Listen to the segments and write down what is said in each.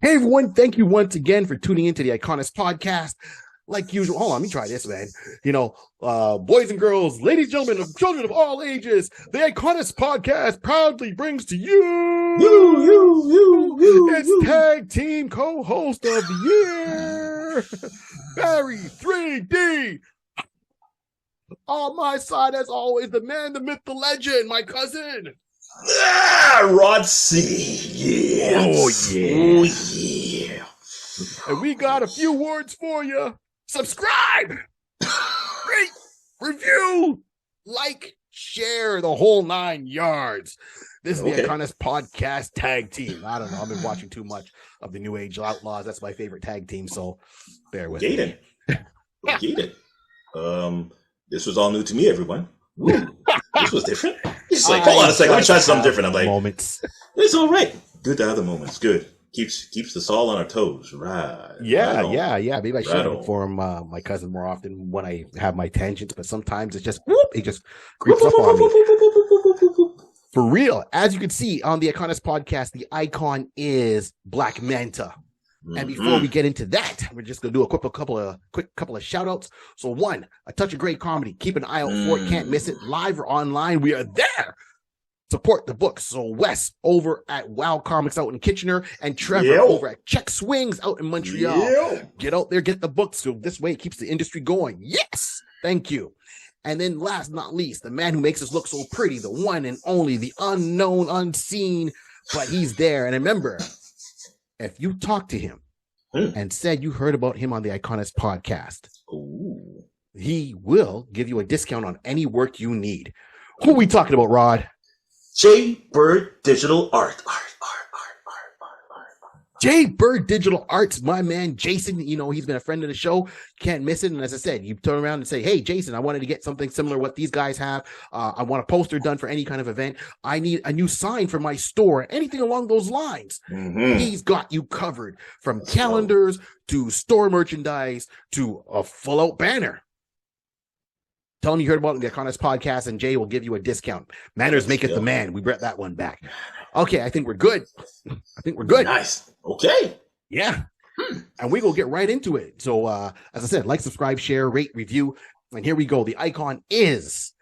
Hey everyone, thank you once again for tuning into the Iconist podcast. Like usual, hold on, let me try this, man. Boys and girls, ladies and gentlemen, of children of all ages, the Iconist podcast proudly brings to you its tag team co-host of the year, Barry 3D. On my side, as always, the man, the myth, the legend, my cousin. Rod C. Yeah. Oh, yeah. Oh, yeah. And we got a few words for you. Subscribe, rate, review, like, share, the whole 9 yards. This is the Iconist podcast tag team. I don't know. I've been watching too much of the New Age Outlaws. That's my favorite tag team, so bear with me. Get it. This was all new to me, everyone. This was different. It's like, hold on a second, let me try something different. I'm like, moments. It's all right. Good to have the moments. Good. Keeps us all on our toes. Right. Yeah. Maybe I should inform my cousin more often when I have my tangents, but sometimes it's just it just creeps up on me. For real, as you can see on the Iconist podcast, the icon is Black Manta. And before we get into that, we're just gonna do a quick couple of shout outs. So one, A Touch of Great Comedy. Keep an eye out for it. Can't miss it. Live or online, we are there. Support the books. So Wes over at Wow Comics out in Kitchener and Trevor over at Check Swings out in Montreal. Get out there, get the books. So this way it keeps the industry going. Yes. Thank you. And then last but not least, the man who makes us look so pretty, the one and only, the unknown, unseen, but he's there. And remember, if you talk to him and said you heard about him on the Iconist podcast, he will give you a discount on any work you need. Who are we talking about, Rod? J Bird Digital Art. J Bird Digital Arts, my man Jason. You know, he's been a friend of the show. Can't miss it. And as I said, you turn around and say, hey, Jason, I wanted to get something similar to what these guys have. I want a poster done for any kind of event. I need a new sign for my store. Anything along those lines. He's got you covered, from calendars to store merchandise to a full-out banner. Tell him you heard about the Iconist podcast, and Jay will give you a discount. Manners maketh the man. We brought that one back. Okay, I think we're good. Nice. Okay. Yeah. And we will get right into it. So, as I said, like, subscribe, share, rate, review. And here we go. The icon is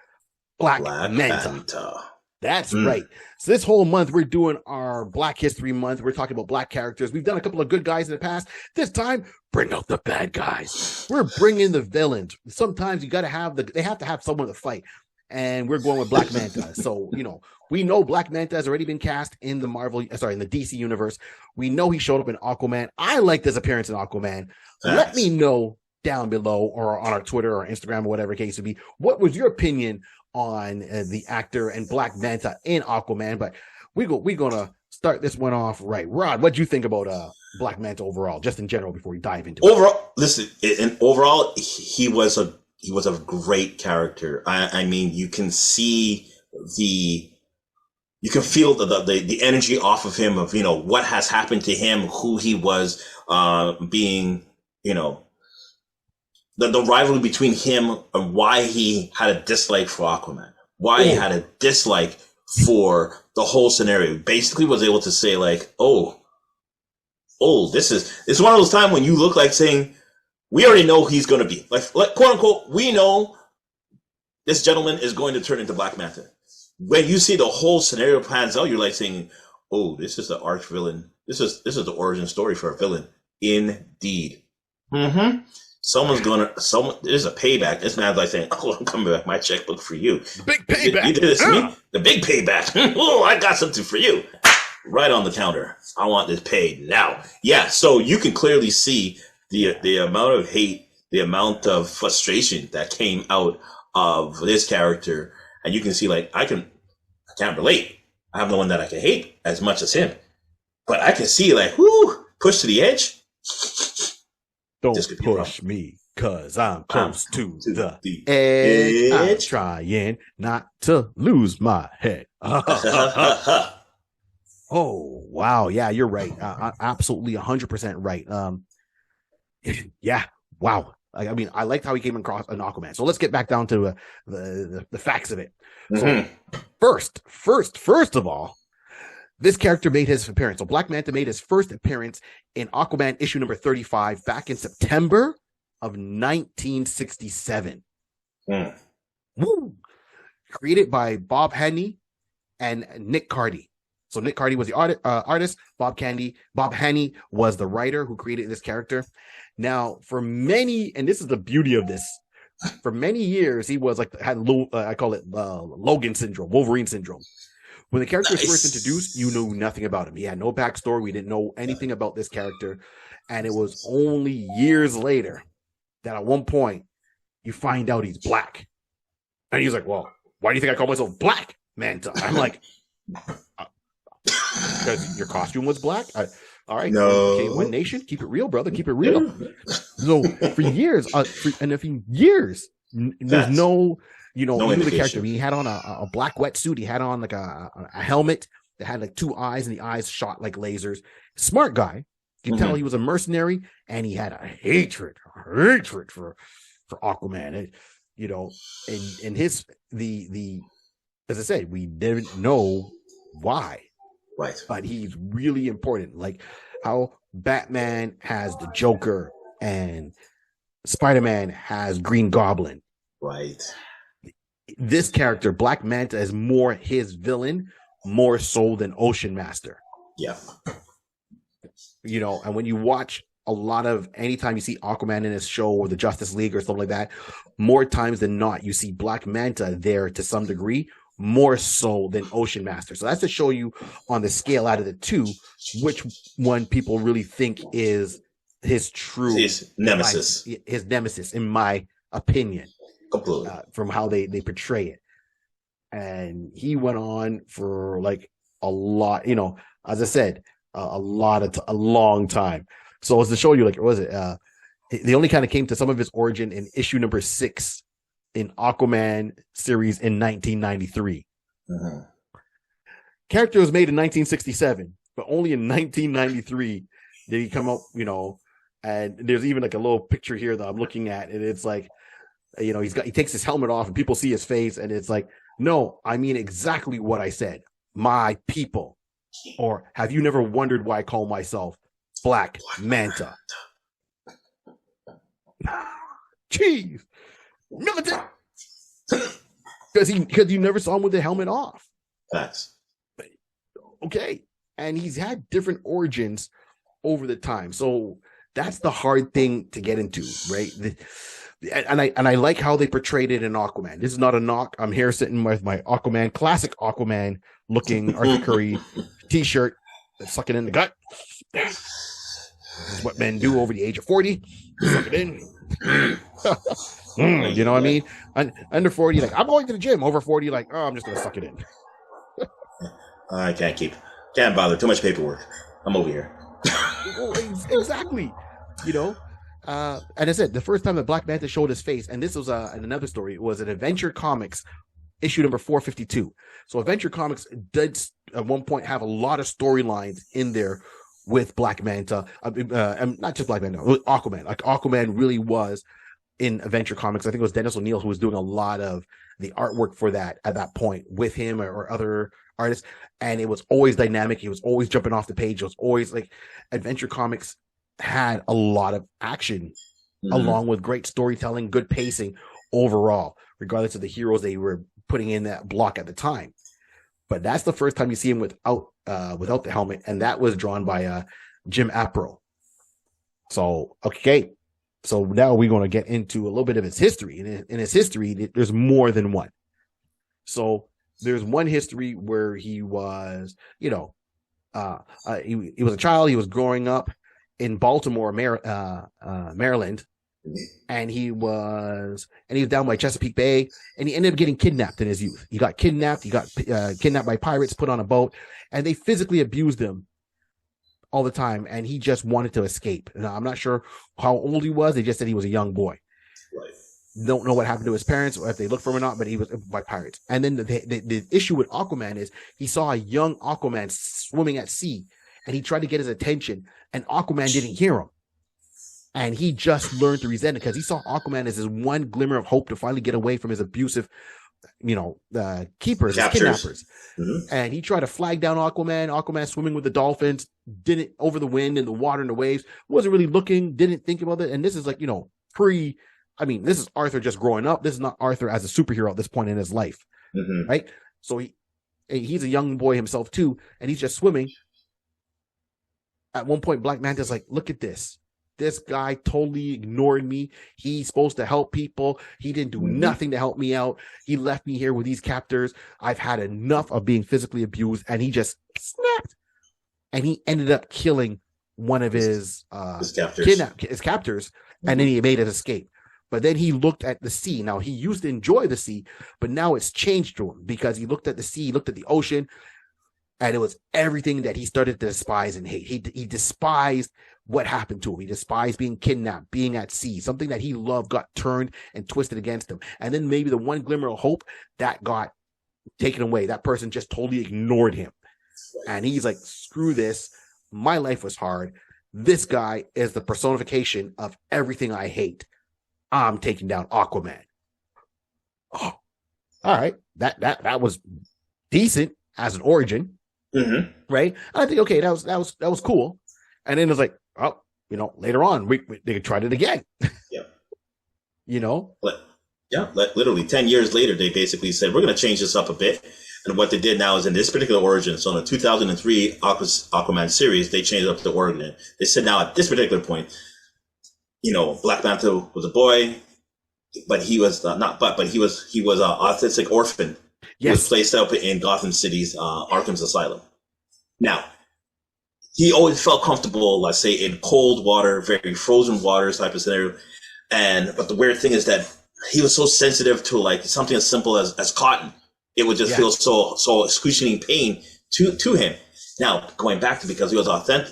Black Manta. That's right. So this whole month, we're doing our Black History Month. We're talking about Black characters. We've done a couple of good guys in the past. This time, bring out the bad guys. We're bringing the villains. Sometimes you got to have they have to have someone to fight. And we're going with Black Manta. So, we know Black Manta has already been cast in the in the DC universe. We know he showed up in Aquaman. I liked his appearance in Aquaman. Let me know down below or on our Twitter or Instagram or whatever case would be. What was your opinion on the actor and Black Manta in Aquaman? But we're going to start this one off right. Rod, what do you think about Black Manta overall, just in general, before we dive into it? Listen, overall, he was a great character. I mean, you can see you can feel the energy off of him, of, what has happened to him, who he was, being, the rivalry between him and why he had a dislike for Aquaman, why he had a dislike for the whole scenario. Basically was able to say, like, it's one of those times when you look like saying, we already know he's going to be like, quote unquote, we know this gentleman is going to turn into Black Manta. When you see the whole scenario plans out, you're like saying, oh, this is the arch villain. This is the origin story for a villain. Indeed. There's a payback. This man's like saying, oh, I'm coming back my checkbook for you. Big payback. You did this to me? The big payback. Oh, I got something for you. Right on the counter. I want this paid now. Yeah, so you can clearly see the amount of hate, the amount of frustration that came out of this character. And you can see, like, I can't relate. I have no one that I can hate as much as him. But I can see, like, push to the edge. Don't push me, cause I'm close to the edge. I'm trying not to lose my head. Oh, wow. Yeah, you're right. Absolutely 100% right. Yeah. Wow. I mean, I liked how he came across an Aquaman. So let's get back down to the facts of it. So first of all, this character made his appearance. So Black Manta made his first appearance in Aquaman issue number 35 back in September of 1967. Woo! Created by Bob Haney and Nick Cardy. So Nick Cardy was the artist. Bob Haney was the writer who created this character. Now, for many, and this is the beauty of this, for many years he was like had I call it Logan syndrome, Wolverine syndrome. When the character was first introduced, you knew nothing about him. He had no backstory. We didn't know anything about this character, and it was only years later that at one point you find out he's black, and he's like, "Well, why do you think I call myself Black Manta?" I'm like, because your costume was black. All right, no. Okay, One Nation, keep it real, brother, keep it real. So for years, there's no, no the character. I mean, he had on a black wetsuit. He had on like a helmet that had like two eyes, and the eyes shot like lasers. Smart guy. You can tell he was a mercenary, and he had a hatred for Aquaman. And, and his as I said, we didn't know why. Right. But he's really important. Like how Batman has the Joker and Spider-Man has Green Goblin. Right. This character, Black Manta, is more his villain, more so than Ocean Master. Yeah. And when you watch anytime you see Aquaman in his show or the Justice League or something like that, more times than not, you see Black Manta there to some degree, more so than Ocean Master. So that's to show you on the scale out of the two, which one people really think is his true nemesis. His nemesis, in my opinion, completely, from how they portray it. And he went on for like a lot, as I said, a long time. So as to show you, like, what was it? They only kind of came to some of his origin in issue number 6 in Aquaman series in 1993. Character was made in 1967, but only in 1993 did he come up, and there's even like a little picture here that I'm looking at, and it's like, he takes his helmet off and people see his face, and it's like, no, I mean exactly what I said. My people. Or have you never wondered why I call myself Black Manta? Jeez. Militant. Because you never saw him with the helmet off. Facts. Okay. And he's had different origins over the time. So that's the hard thing to get into, right? And I like how they portrayed it in Aquaman. This is not a knock. I'm here sitting with my Aquaman, classic Aquaman looking Arthur Curry t-shirt, sucking in the gut. This is what men do over the age of 40. Suck it in. You know what I mean? Under 40, like, I'm going to the gym. Over 40, like, oh, I'm just going to suck it in. I can't bother. Too much paperwork. I'm over here. Exactly. And I said, the first time that Black Manta showed his face, and this was another story, it was an Adventure Comics issue number 452. So Adventure Comics did at one point have a lot of storylines in there with Black Manta, and not just Black Manta, with Aquaman. Like Aquaman really was in Adventure Comics. I think it was Dennis O'Neil who was doing a lot of the artwork for that at that point with him or other artists, and it was always dynamic. He was always jumping off the page. It was always like Adventure Comics had a lot of action along with great storytelling, good pacing overall, regardless of the heroes they were putting in that block at the time. But that's the first time you see him without the helmet, and that was drawn by Jim Apro. So so now we're going to get into a little bit of his history. In his history, there's more than one. So there's one history where he was, he was a child. He was growing up in Baltimore, Maryland, and he was down by Chesapeake Bay, and he ended up getting kidnapped in his youth. He got kidnapped. He got kidnapped by pirates, put on a boat, and they physically abused him all the time, and he just wanted to escape. Now, I'm not sure how old he was. They just said he was a young boy. Right. Don't know what happened to his parents or if they looked for him or not, but he was by pirates. And then the issue with Aquaman is he saw a young Aquaman swimming at sea, and he tried to get his attention, and Aquaman didn't hear him. And he just learned to resent it because he saw Aquaman as his one glimmer of hope to finally get away from his abusive the keepers, his kidnappers. And he tried to flag down Aquaman swimming with the dolphins, didn't, over the wind and the water and the waves, wasn't really looking, didn't think about it. And this is like, this is Arthur just growing up. This is not Arthur as a superhero at this point in his life. Right? So he's a young boy himself too, and he's just swimming. At one point, Black Manta's like, look at this. This guy totally ignored me. He's supposed to help people. He didn't do nothing to help me out. He left me here with these captors. I've had enough of being physically abused. And he just snapped. And he ended up killing one of his captors. And then he made an escape. But then he looked at the sea. Now, he used to enjoy the sea, but now it's changed to him because he looked at the sea, he looked at the ocean, and it was everything that he started to despise and hate. He despised what happened to him. He despised being kidnapped, being at sea. Something that he loved got turned and twisted against him. And then maybe the one glimmer of hope that got taken away. That person just totally ignored him. And he's like, screw this. My life was hard. This guy is the personification of everything I hate. I'm taking down Aquaman. Oh, all right. That was decent as an origin. Right? I think, okay, that was cool. And then it was like, oh, later on, they tried it again. Literally 10 years later, they basically said, we're going to change this up a bit. And what they did now is in this particular origin, so in the 2003 Aquaman series, they changed up the origin. They said now at this particular point, Black Manta was a boy, but he was he was an autistic orphan. Yes. He was placed up in Gotham City's Arkham's Asylum. Now, he always felt comfortable, let's say, in cold water, very frozen water type of scenario. But the weird thing is that he was so sensitive to like something as simple as cotton. It would just feel so excruciating pain to him. Now, going back to because he was autistic,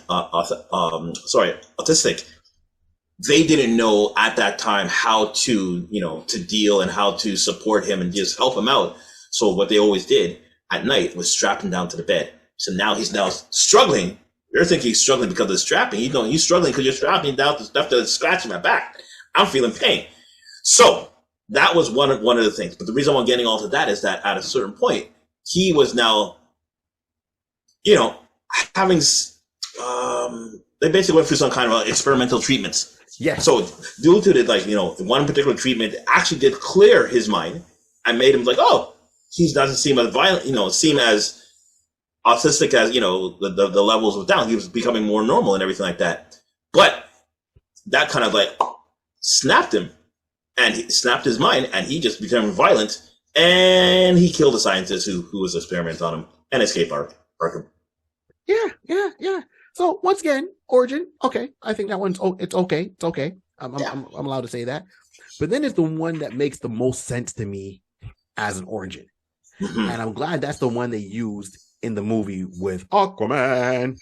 they didn't know at that time how to deal and how to support him and just help him out. So what they always did at night was strap him down to the bed. So now he's struggling. You're thinking he's struggling because of the strapping. He's struggling because you're strapping down to stuff that's scratching my back. I'm feeling pain. So that was one of the things. But the reason I'm getting all to that is that at a certain point, he was now, having, they basically went through some kind of experimental treatments. Yeah. So due to the, one particular treatment actually did clear his mind and made him like, oh, he doesn't seem as violent, seem as autistic as, the levels were down. He was becoming more normal and everything like that. But that kind of snapped him and he snapped his mind and he just became violent and he killed the scientist who was experimenting on him and escaped Arkham. Yeah. So once again, origin. Okay. I think that one's, it's okay. It's okay. I'm allowed to say that. But then it's the one that makes the most sense to me as an origin. And I'm glad that's the one they used in the movie with Aquaman.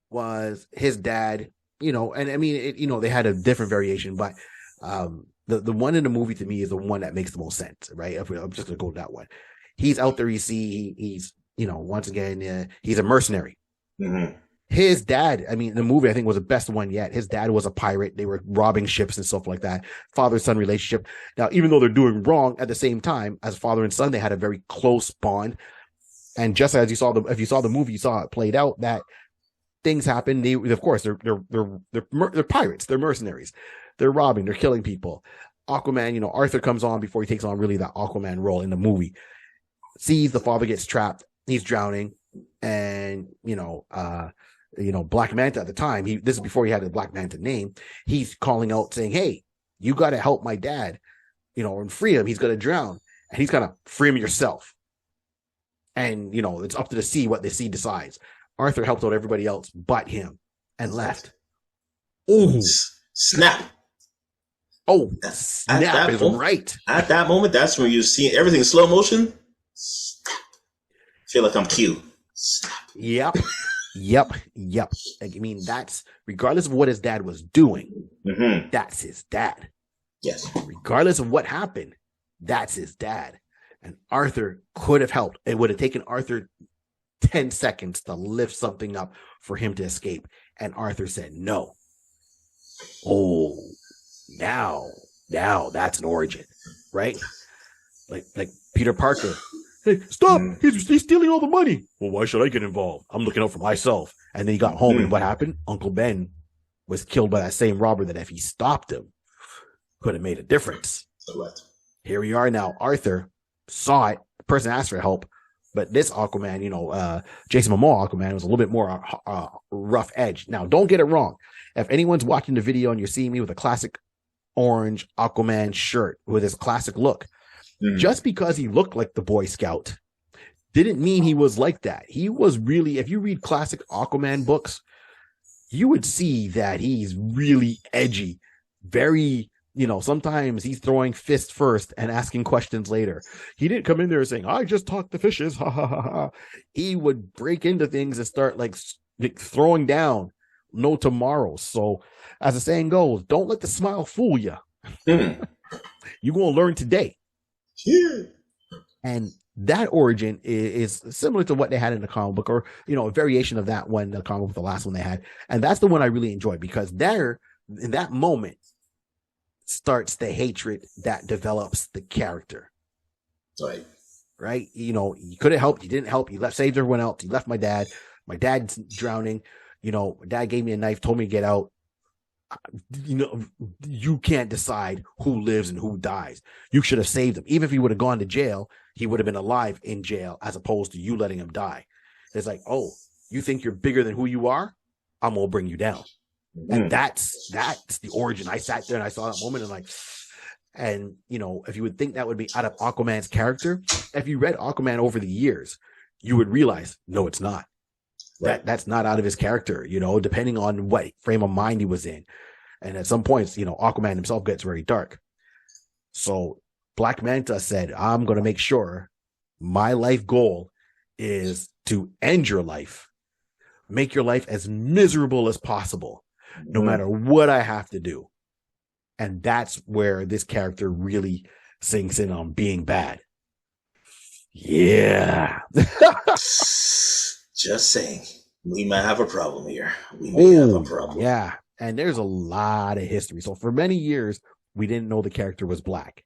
Was his dad, and I mean, they had a different variation, but the one in the movie to me is the one that makes the most sense, right? I'm just gonna go with that one. He's out there. He's once again, he's a mercenary. His dad, I mean, the movie I think was the best one yet. His dad was a pirate. They were robbing ships and stuff like that. Father-son relationship. Now, even though they're doing wrong at the same time, as father and son, they had a very close bond. And just as if you saw the movie, you saw it played out that things happen. Of course, they're pirates. They're mercenaries. They're robbing. They're killing people. Aquaman, Arthur comes on before he takes on really that Aquaman role in the movie. Sees the father gets trapped. He's drowning. And, Black Manta at the time, this is before he had the Black Manta name. He's calling out saying, hey, you got to help my dad, and free him. He's going to drown. And he's going to free him yourself. And, it's up to the sea what the sea decides. Arthur helped out everybody else but him and left. Oh, snap. Oh, snap is right. At that moment, that's when you see everything in slow motion. Snap. Feel like I'm cute. Snap. Yep. I mean, that's regardless of what his dad was doing, that's his dad. Yes. Regardless of what happened, that's his dad. And Arthur could have helped. It would have taken Arthur 10 seconds to lift something up for him to escape. And Arthur said no. Oh, now that's an origin, right? like Peter Parker. Hey, stop! He's stealing all the money. Well, why should I get involved? I'm looking out for myself. And then he got home, and what happened? Uncle Ben was killed by that same robber that if he stopped him, could have made a difference. Correct. Here we are now. Arthur saw it. The person asked for help, but this Aquaman, Jason Momoa Aquaman was a little bit more rough edge. Now, don't get it wrong. If anyone's watching the video and you're seeing me with a classic orange Aquaman shirt with his classic look, just because he looked like the Boy Scout didn't mean he was like that. He was really, if you read classic Aquaman books, you would see that he's really edgy, very, sometimes he's throwing fists first and asking questions later. He didn't come in there saying, I just taught the fishes. Ha ha ha ha. He would break into things and start like throwing down. No tomorrow. So as the saying goes, don't let the smile fool you. You're going to learn today. Yeah. And that origin is similar to what they had in the comic book, or, a variation of that one, the comic book, the last one they had. And that's the one I really enjoyed, because there, in that moment, starts the hatred that develops the character. Right? He could have helped. He didn't help. He saved everyone else. He left my dad. My dad's drowning. My dad gave me a knife, told me to get out. You can't decide who lives and who dies. You should have saved him. Even if he would have gone to jail, he would have been alive in jail, as opposed to you letting him die. It's like, oh, you think you're bigger than who you are? I'm going to bring you down. And that's the origin. I sat there and I saw that moment and if you would think that would be out of Aquaman's character, if you read Aquaman over the years, you would realize, no, it's not. Right. That's not out of his character, depending on what frame of mind he was in. And at some points, Aquaman himself gets very dark. So Black Manta said, I'm going to make sure my life goal is to end your life, make your life as miserable as possible, no matter what I have to do. And that's where this character really sinks in on being bad. Yeah. Just saying, we might have a problem here. We may have a problem. Yeah. And there's a lot of history. So for many years, we didn't know the character was black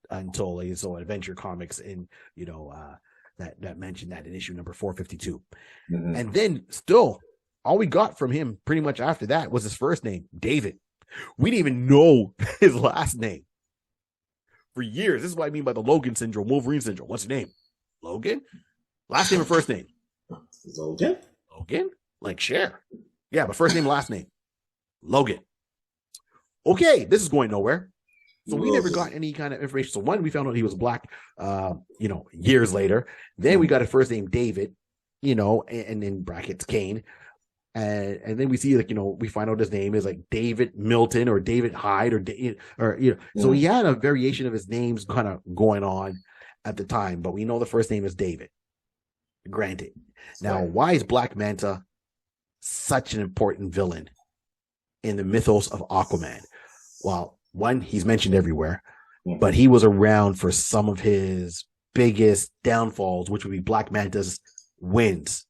until I saw Adventure Comics in, that mentioned that in issue number 452. And then still, all we got from him pretty much after that was his first name, David. We didn't even know his last name for years. This is what I mean by the Logan syndrome, Wolverine syndrome. What's his name? Logan? Last name or first name? Logan? Logan? Like Cher. Yeah, but first name, last name. Logan. Okay, this is going nowhere. So we never got any kind of information. So one, we found out he was black, years later. Then we got a first name, David, and in brackets, Kane. And then we see, we find out his name is like David Milton or David Hyde So he had a variation of his names kind of going on at the time, but we know the first name is David. Granted. Now, why is Black Manta such an important villain in the mythos of Aquaman? Well, one, he's mentioned everywhere, but he was around for some of his biggest downfalls, which would be Black Manta's wins.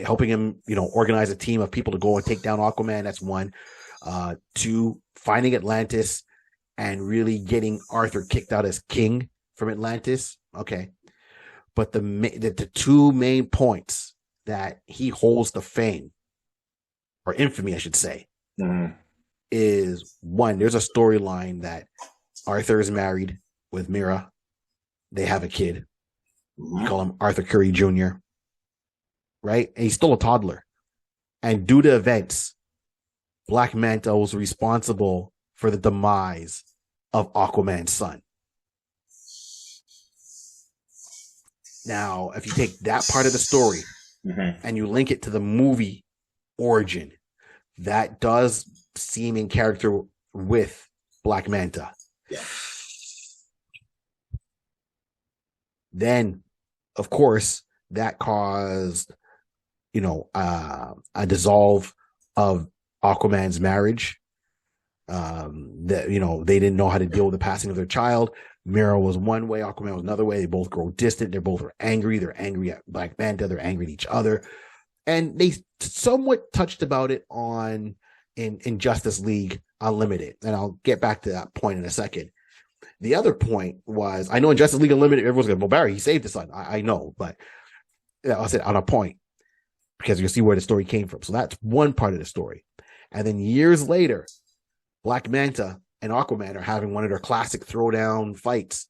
Helping him, organize a team of people to go and take down Aquaman. That's one. Two, finding Atlantis and really getting Arthur kicked out as king from Atlantis. Okay. But the two main points that he holds the fame, or infamy, I should say, is one, there's a storyline that Arthur is married with Mira. They have a kid. We call him Arthur Curry Jr., right? And he's still a toddler. And due to events, Black Manta was responsible for the demise of Aquaman's son. Now, if you take that part of the story and you link it to the movie origin, that does seem in character with Black Manta. Yeah. Then, of course, that caused, a dissolve of Aquaman's marriage. That they didn't know how to deal with the passing of their child. Mira was one way, Aquaman was another way. They both grow distant. They're both angry. They're angry at Black Manta. They're angry at each other. And they somewhat touched about it in Justice League Unlimited. And I'll get back to that point in a second. The other point was, I know in Justice League Unlimited, everyone's going, well, Barry, he saved his son. I know, but I said on a point, because you'll see where the story came from. So that's one part of the story. And then years later, Black Manta and Aquaman are having one of their classic throwdown fights.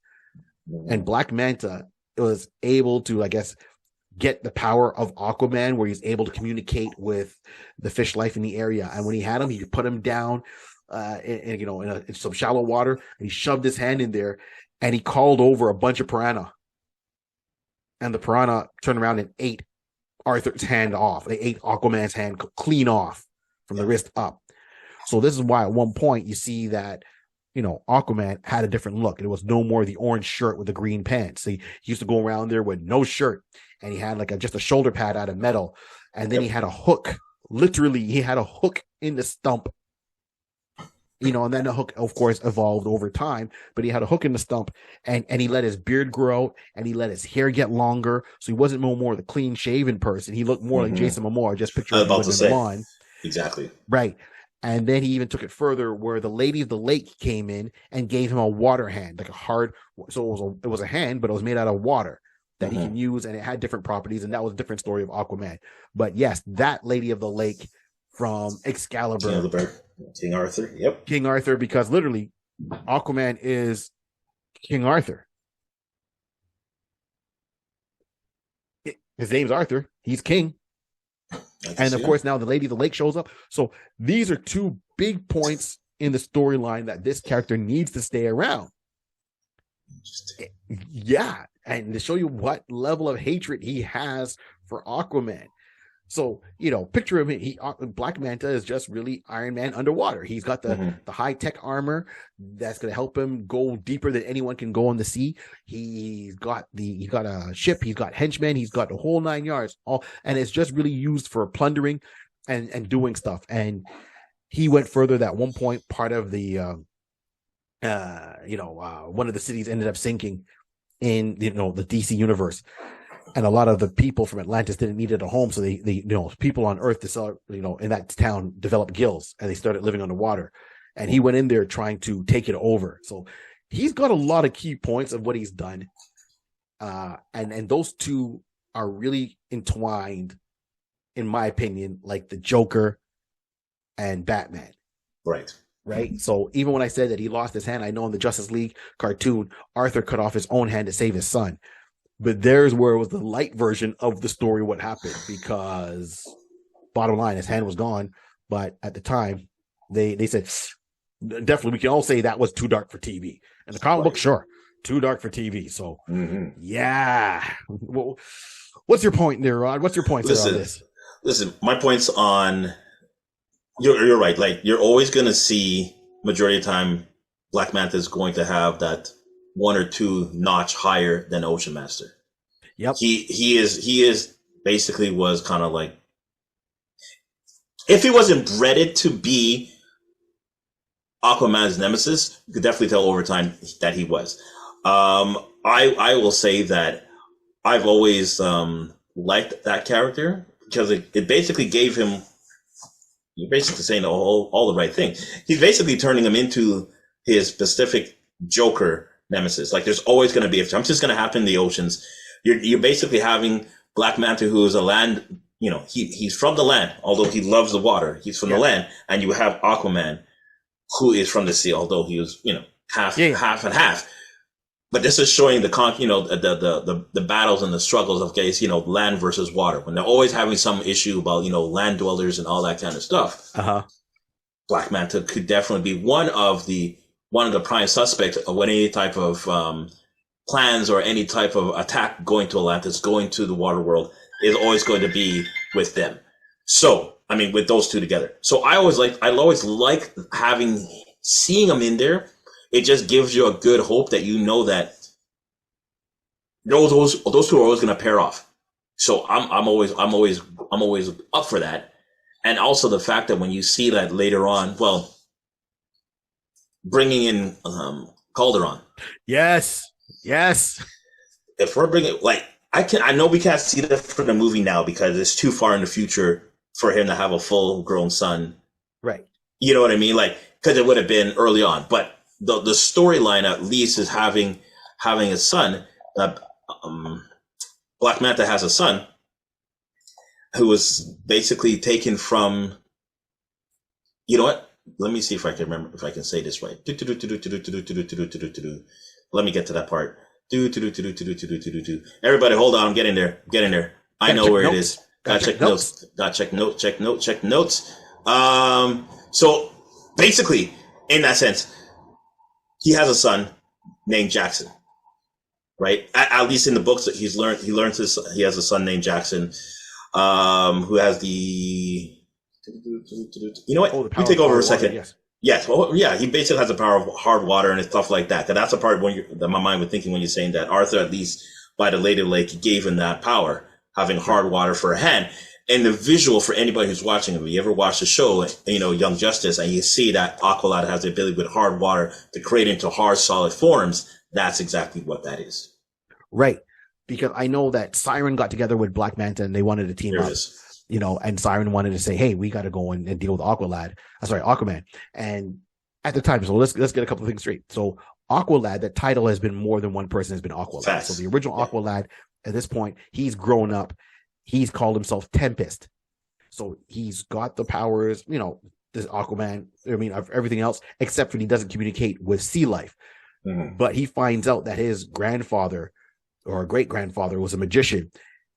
And Black Manta was able to, I guess, get the power of Aquaman, where he's able to communicate with the fish life in the area. And when he had him, he put him down in some shallow water, and he shoved his hand in there, and he called over a bunch of piranha. And the piranha turned around and ate Arthur's hand off. They ate Aquaman's hand clean off from the wrist up. So this is why at one point you see that, Aquaman had a different look. It was no more the orange shirt with the green pants. He used to go around there with no shirt, and he had just a shoulder pad out of metal. And then he had a hook. Literally, he had a hook in the stump. And then the hook, of course, evolved over time, but he had a hook in the stump, and he let his beard grow out, and he let his hair get longer. So he wasn't no more the clean shaven person. He looked more like Jason Momoa, just picture him with the blonde. Exactly. Right. And then he even took it further, where the Lady of the Lake came in and gave him a water hand, like a hard. So it was a hand, but it was made out of water that he can use, and it had different properties. And that was a different story of Aquaman. But yes, that Lady of the Lake from Excalibur, King Arthur. Yep, King Arthur, because literally, Aquaman is King Arthur. His name's Arthur. He's king. And of course, now the Lady of the Lake shows up. So these are two big points in the storyline that this character needs to stay around. Yeah. And to show you what level of hatred he has for Aquaman. So, picture him. Black Manta is just really Iron Man underwater. He's got the high-tech armor that's going to help him go deeper than anyone can go on the sea. He's got a ship. He's got henchmen. He's got the whole 9 yards. And it's just really used for plundering and doing stuff. And he went further. That one point, part of the one of the cities ended up sinking in the DC universe. And a lot of the people from Atlantis didn't need a home. So they people on Earth, in that town developed gills, and they started living underwater. And he went in there trying to take it over. So he's got a lot of key points of what he's done. And those two are really entwined, in my opinion, like the Joker and Batman. Right. So even when I said that he lost his hand, I know in the Justice League cartoon, Arthur cut off his own hand to save his son. But there's where it was the light version of the story, what happened, because bottom line, his hand was gone. But at the time, they said, definitely, we can all say that was too dark for TV. And the comic book, sure, too dark for TV. So, yeah. Well, what's your point there, Rod? What's your point on this? Listen, my point's on, you're right. Like, you're always going to see, majority of the time, Black Manta is going to have that one or two notch higher than Ocean Master. Yep. He is basically was kind of like, if he wasn't bred to be Aquaman's nemesis, you could definitely tell over time that he was. I will say that I've always liked that character, because it basically gave him, you're basically saying all the right thing. He's basically turning him into his specific Joker nemesis. Like, there's always going to be, if something's going to happen in the oceans, you're basically having Black Manta, who is a land, he's from the land, although he loves the water. He's from the land. And you have Aquaman, who is from the sea, although he was, half and half. But this is showing the battles and the struggles of land versus water, when they're always having some issue about, land dwellers and all that kind of stuff. Black Manta could definitely be one of the prime suspects of any type of plans or any type of attack going to Atlantis, going to the water world, is always going to be with them. So, I mean, with those two together. So I always like seeing them in there. It just gives you a good hope that that those two are always going to pair off. So I'm always up for that. And also the fact that when you see that later on, bringing in Calderon. Yes. If we're bringing, I know we can't see that for the movie now because it's too far in the future for him to have a full grown son. Right. You know what I mean? Because it would have been early on. But the storyline at least is having a son. Black Manta has a son who was basically taken from. You know what? Let me see if I can remember, if I can say this right. Let me get to that part. Everybody, hold on. I'm getting there. I know where it is. Gotta check notes. Check notes. So basically, in that sense, he has a son named Jackson, right? At least in the books that he has a son named Jackson, who has the. You know what? You take over a second. Yes. Well, yeah. He basically has the power of hard water and stuff like that. And that's a part that my mind was thinking when you're saying that Arthur, at least by the later lake, gave him that power, having hard water for a hand. And the visual for anybody who's watching, if you ever watch the show, Young Justice, and you see that Aqualad has the ability with hard water to create into hard, solid forms, that's exactly what that is. Right. Because I know that Siren got together with Black Manta and they wanted to team up. And Siren wanted to say, hey, we got to go and deal with Aquaman. And at the time, so let's get a couple of things straight. So Aqualad, that title has been more than one person has been Aqualad. Facts. So the original Aqualad, at this point, he's grown up. He's called himself Tempest. So he's got the powers, this Aquaman, of everything else, except for he doesn't communicate with sea life. Mm-hmm. But he finds out that his grandfather or great-grandfather was a magician.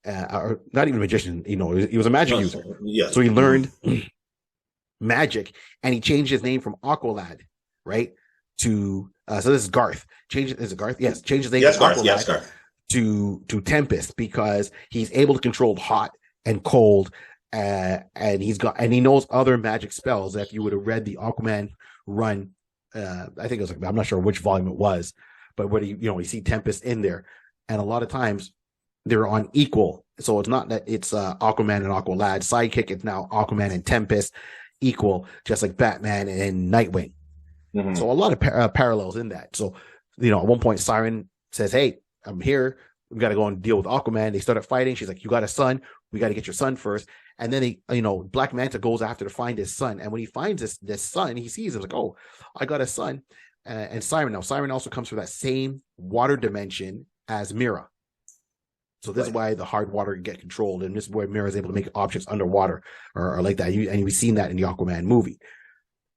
Or not even a magician, he was a magic user. Yeah. So he learned magic, and he changed his name from Aqualad, right? To so this is Garth. Is it Garth? Yes. Change his name from Aqualad Garth. to Tempest, because he's able to control hot and cold, and he knows other magic spells. If you would have read the Aquaman run, I think it was I'm not sure which volume it was, but where you see Tempest in there, and a lot of times they're on equal. So it's not that it's Aquaman and Aqualad sidekick. It's now Aquaman and Tempest equal, just like Batman and Nightwing. Mm-hmm. So a lot of parallels in that. So, at one point Siren says, hey, I'm here. We got to go and deal with Aquaman. They started fighting. She's like, you got a son. We got to get your son first. And then Black Manta goes after to find his son. And when he finds this son, he sees him like, oh, I got a son. And Siren also comes from that same water dimension as Mira. So this is why the hard water get controlled, and this is where Mira is able to make objects underwater or like that. And we've seen that in the Aquaman movie.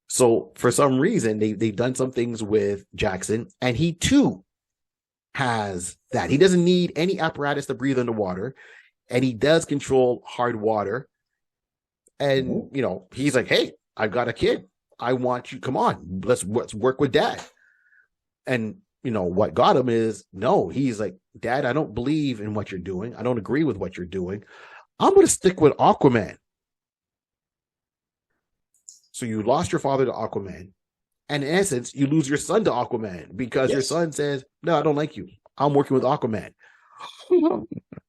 So for some reason, they've done some things with Jackson, and he too has that. He doesn't need any apparatus to breathe underwater, and he does control hard water. And he's like, hey, I've got a kid. I want you. Come on, let's work with Dad. And what got him is, no, he's like, Dad, I don't believe in what you're doing. I don't agree with what you're doing. I'm going to stick with Aquaman. So you lost your father to Aquaman. And in essence, you lose your son to Aquaman because your son says, no, I don't like you. I'm working with Aquaman.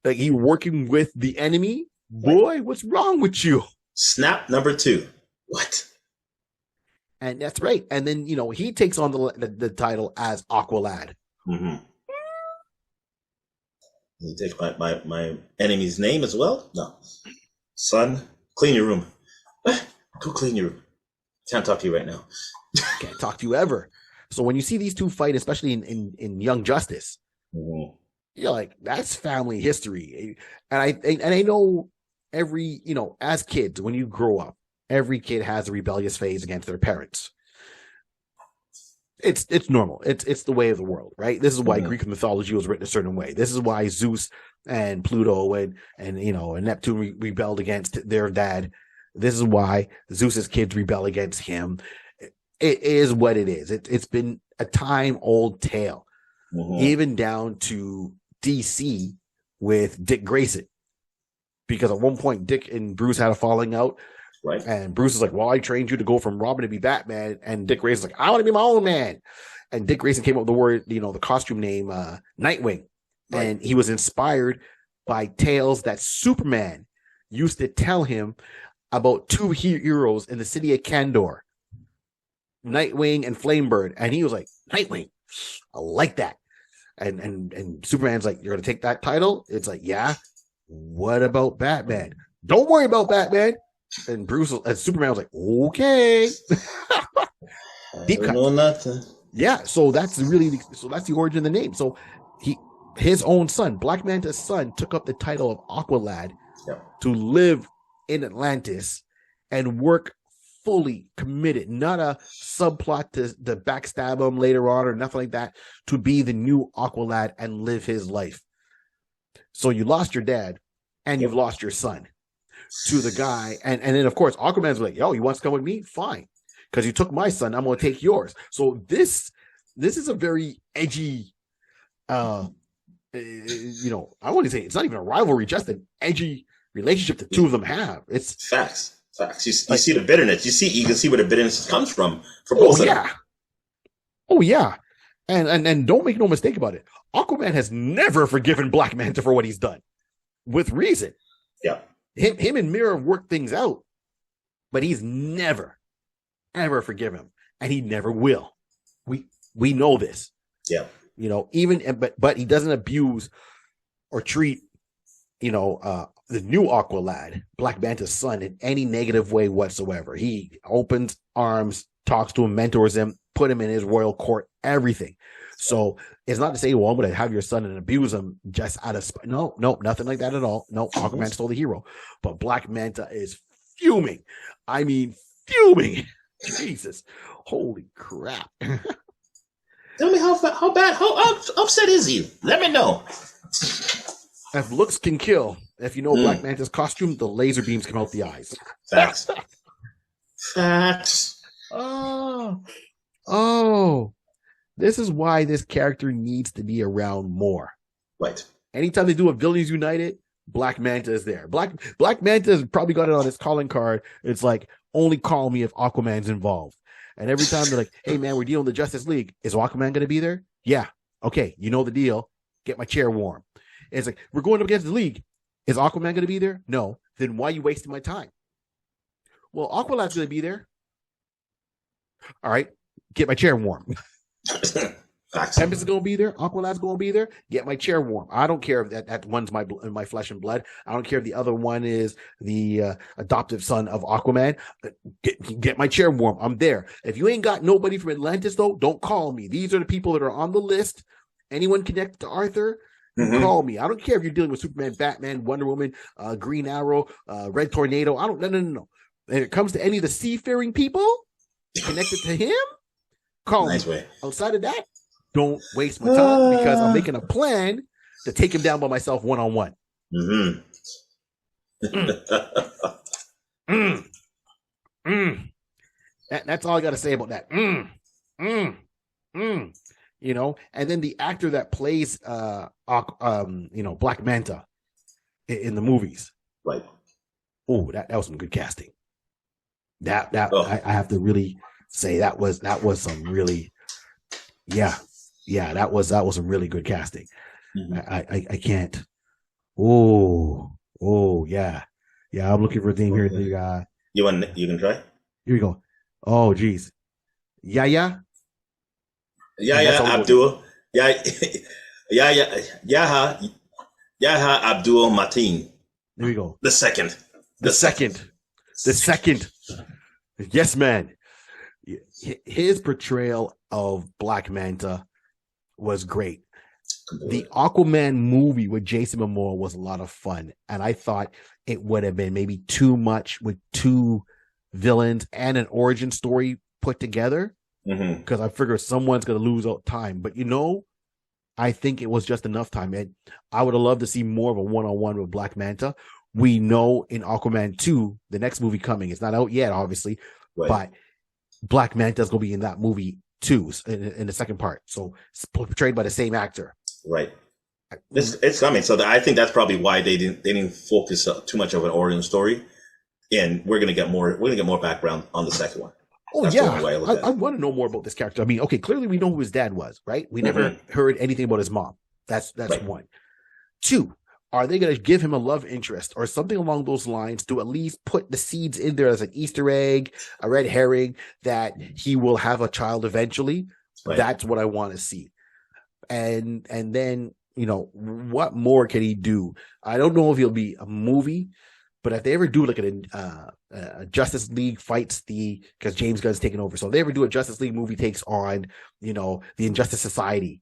Like, you're working with the enemy? Boy, what's wrong with you? Snap number 2. What? And that's right. And then, he takes on the title as Aqualad. Mm-hmm. You take my enemy's name as well? No. Son, clean your room. Go clean your room. Can't talk to you right now. Can't talk to you ever. So when you see these two fight, especially in Young Justice, mm-hmm. you're like, that's family history. And I know every, as kids, when you grow up, every kid has a rebellious phase against their parents. It's normal. It's the way of the world, right? This is why Greek mythology was written a certain way. This is why Zeus and Pluto and Neptune rebelled against their dad. This is why Zeus's kids rebel against him. It is what it is. It's been a time-old tale, even down to DC with Dick Grayson, because at one point Dick and Bruce had a falling out. Right. And Bruce is like, well, I trained you to go from Robin to be Batman. And Dick Grayson's like, I want to be my own man. And Dick Grayson came up with the word, the costume name, Nightwing. Right. And he was inspired by tales that Superman used to tell him about two heroes in the city of Kandor, Nightwing and Flamebird. And he was like, Nightwing, I like that. And Superman's like, you're going to take that title? It's like, yeah. What about Batman? Don't worry about Batman. And Superman was like, okay. Deep cut. Know nothing. Yeah, so that's the origin of the name. So his own son, Black Manta's son, took up the title of Aqualad to live in Atlantis and work fully committed, not a subplot to backstab him later on or nothing like that, to be the new Aqualad and live his life. So you lost your dad and you've lost your son to the guy. And then, of course, Aquaman's like, yo, you want to come with me? Fine. Because you took my son, I'm going to take yours. So this is a very edgy, I wouldn't say it's not even a rivalry, just an edgy relationship the two of them have. It's facts. You see the bitterness. You can see where the bitterness comes from for both of them. Oh yeah. And don't make no mistake about it. Aquaman has never forgiven Black Manta for what he's done. With reason. Yeah. Him and Mira worked things out, but he's never, ever forgive him. And he never will. We know this. Yeah. But he doesn't abuse or treat, the new Aqualad, Black Manta's son, in any negative way whatsoever. He opens arms, talks to him, mentors him, put him in his royal court, everything. So it's not to say, well, I'm going to have your son and abuse him just out of spite. No, nothing like that at all. No, Aquaman's still the hero. But Black Manta is fuming. I mean, fuming. Jesus. Holy crap. Tell me how upset is he? Let me know. If looks can kill, if you know Black Manta's costume, the laser beams come out the eyes. Facts. Oh. This is why this character needs to be around more. Right. Anytime they do a Villains United, Black Manta is there. Black Manta has probably got it on his calling card. It's like, only call me if Aquaman's involved. And every time they're like, hey man, we're dealing with the Justice League. Is Aquaman going to be there? Yeah. Okay. You know the deal. Get my chair warm. And it's like, we're going up against the League. Is Aquaman going to be there? No. Then why are you wasting my time? Well, Aquaman's going to be there. All right. Get my chair warm. Tempest is going to be there. Aqualad's going to be there. Get my chair warm. I don't care if that one's my flesh and blood. I don't care if the other one is the adoptive son of Aquaman. Get my chair warm. I'm there. If you ain't got nobody from Atlantis, though, don't call me. These are the people that are on the list. Anyone connected to Arthur, call me. I don't care if you're dealing with Superman, Batman, Wonder Woman, Green Arrow, Red Tornado. No. When it comes to any of the seafaring people connected to him, call me. Way. Outside of that, don't waste my time because I'm making a plan to take him down by myself one-on-one. That's all I got to say about that. And then the actor that plays, Black Manta in the movies. Right. Oh, that was some good casting. I have to really say that was some really, that was some really good casting. I can't. Oh yeah. I'm looking for a thing here. You can try. Here we go. Oh geez. Yeah. Abdul. Yaha Abdul Mateen. There we go. The second. Yes, man. His portrayal of Black Manta was great. The Aquaman movie with Jason Momoa was a lot of fun, and I thought it would have been maybe too much with two villains and an origin story put together, because I figure someone's going to lose out time. But I think it was just enough time, and I would have loved to see more of a one-on-one with Black Manta. We know in Aquaman 2, the next movie coming, it's not out yet, obviously, but Black Manta's going to be in that movie too, in the second part. So it's portrayed by the same actor. Right. It's coming. So I think that's probably why they didn't focus too much of an origin story. And we're gonna get more background on the second one. Oh, that's I want to know more about this character. I mean, okay, clearly we know who his dad was, right? We never heard anything about his mom. That's right. One. Two, are they going to give him a love interest or something along those lines to at least put the seeds in there as an Easter egg, a red herring, that he will have a child eventually? Right. That's what I want to see. And then, what more can he do? I don't know if he'll be a movie, But if they ever do like a Justice League fights because James Gunn's taking over, so if they ever do a Justice League movie takes on, the Injustice Society,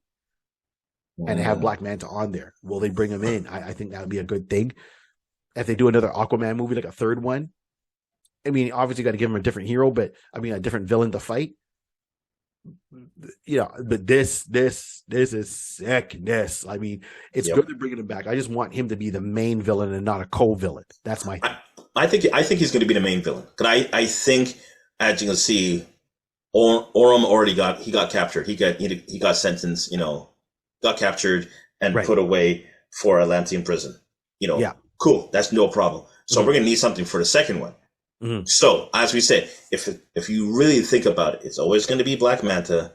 and have Black Manta on there, will they bring him in? I think that would be a good thing. If they do another Aquaman movie, like a third one, I mean, obviously, got to give him a different hero, but I mean, a different villain to fight. But this is sickness. I mean, it's good to bring him back. I just want him to be the main villain and not a co-villain. That's my thing. I think he's going to be the main villain. Because I think, as you can see, Orem already got captured. He got sentenced. Got captured and put away for Atlantean prison. Cool. That's no problem. So we're going to need something for the second one. Mm-hmm. So, as we said, if you really think about it, it's always going to be Black Manta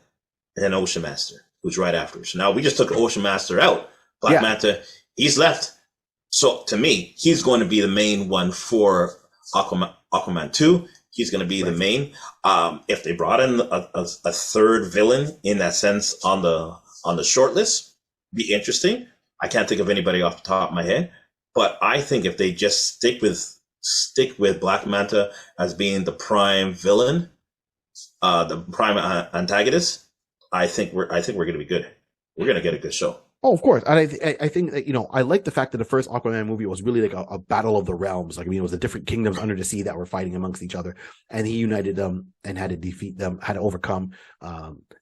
and then Ocean Master, who's right after. So now we just took Ocean Master out. Black Manta, he's left. So to me, he's going to be the main one for Aquaman 2. He's going to be the main. If they brought in a third villain in that sense on the short list, be interesting. I can't think of anybody off the top of my head, but I think if they just stick with Black Manta as being the prime villain, the prime antagonist, I think we're going to be good. We're going to get a good show. Oh, of course. And I think that, I like the fact that the first Aquaman movie was really like a battle of the realms. Like, I mean, it was the different kingdoms under the sea that were fighting amongst each other, and he united them and had to defeat them, had to overcome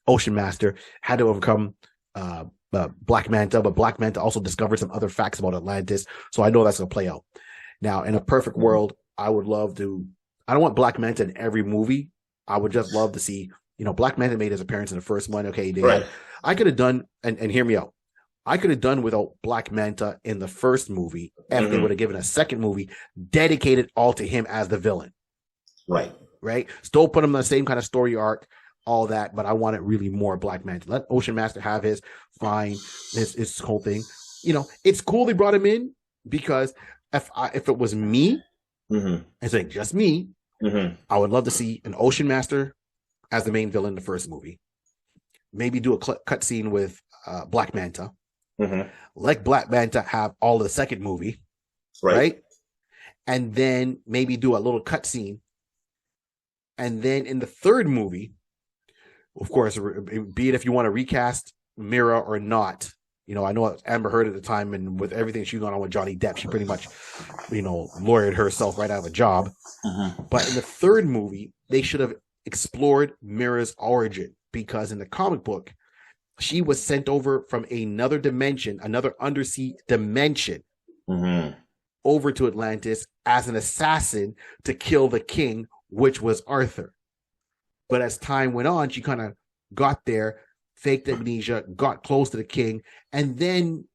Ocean Master, had to overcome Black Manta, but Black Manta also discovered some other facts about Atlantis. So I know that's going to play out. Now, in a perfect world, I would love to, I don't want Black Manta in every movie. I would just love to see, Black Manta made his appearance in the first one. Okay. I could have done, and hear me out. I could have done without Black Manta in the first movie if they would have given a second movie dedicated all to him as the villain. Right. Still put him in the same kind of story arc, all that, but I want it really more Black Manta. Let Ocean Master have his whole thing. It's cool they brought him in, because if it was me, it's like just me, I would love to see an Ocean Master as the main villain in the first movie. Maybe do a cut scene with Black Manta. Let Black Manta have all of the second movie, right? And then maybe do a little cut scene. And then in the third movie, of course, be it if you want to recast Mira or not. I know Amber Heard at the time, and with everything she got on with Johnny Depp, she pretty much, lawyered herself right out of a job. But in the third movie, they should have explored Mira's origin, because in the comic book, she was sent over from another dimension, another undersea dimension, over to Atlantis as an assassin to kill the king, which was Arthur. But as time went on, she kind of got there, faked amnesia, got close to the king, and then